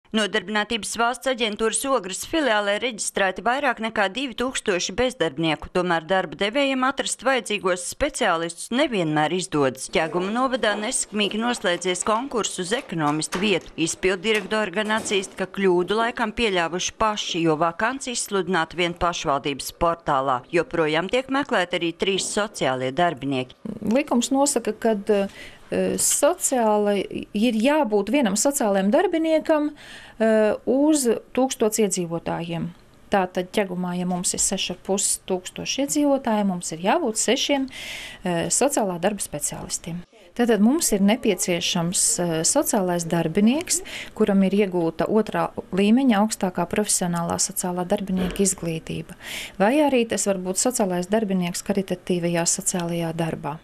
Nodarbinātības valsts aģentūras Ogres filiālē reģistrēti vairāk nekā 2000 bezdarbnieku, tomēr darba devējiem atrast vajadzīgos speciālistus nevienmēr izdodas. Ķeguma novadā nesekmīgi noslēdzies konkurss uz ekonomistu vietu. Izpilddirektori gan atzīst, ka kļūdu laikam pieļāvuši paši, jo vakants izsludināta vien pašvaldības portālā. Joprojām tiek meklēti arī 3 sociālie darbinieki. Likums nosaka, ka sociāli ir jābūt vienam sociālajam darbiniekam uz 1000 iedzīvotājiem. Tātad Ķegumā, ja mums ir 6500 iedzīvotāji, mums ir jābūt 6 sociālā darba speciālistiem. Tātad mums ir nepieciešams sociālais darbinieks, kuram ir iegūta 2. līmeņa augstākā profesionālā sociālā darbinieka izglītība. Vai arī tas var būt sociālais darbinieks karitatīvajā sociālajā darbā.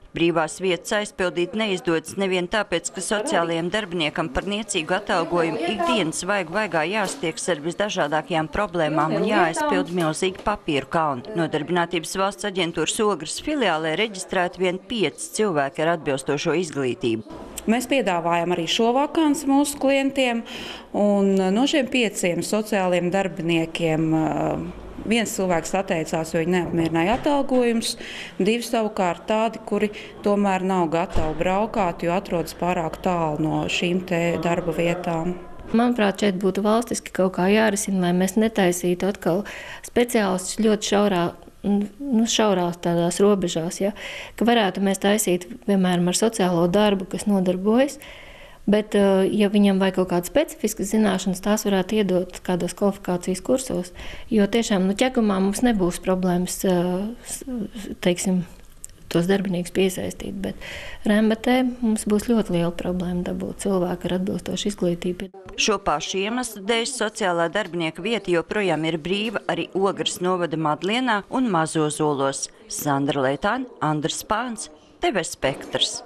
Brīvās vietas aizpildīt neizdodas nevien tāpēc, ka sociālajiem darbiniekam par niecīgu atalgojumu ikdienas vaigā jāstieks ar visdažādākajām problēmām un jāaizpild milzīgi papīru kalni. Nodarbinātības valsts aģentūras Ogres filiālē reģistrēti vien 5 cilvēki ar atbilstošo izglītību. Mēs piedāvājam arī šo vakanci mūsu klientiem, un no šiem 5 sociālajiem darbiniekiem 1 cilvēks atteicās, jo viņi neapmierināja atalgojums, 2 savukārt tādi, kuri tomēr nav gatavi braukāt, jo atrodas pārāk tālu no šīm te darba vietām. Manuprāt, šeit būtu valstiski kaut kā jārisina, lai mēs netaisītu atkal speciālistus ļoti šaurās tādās robežās, ja? Ka varētu mēs taisīt, piemēram, ar sociālo darbu, kas nodarbojas, bet, ja viņam vajag kaut kādas specifiskas zināšanas, tās varētu iedot kādos kvalifikācijas kursos, jo tiešām Ķegumā mums nebūs problēmas, teiksim, tos darbiniekus piesaistīt, bet Rembatē mums būs ļoti liela problēma dabūt cilvēku ar atbilstošu izglītību. Šo pašu iemeslu dēļ sociālā darbinieka vieta joprojām ir brīva arī Ogres novada Madlienā un Mazozolos. Sandra Leitāne, Andris Pāns, TV Spektrs.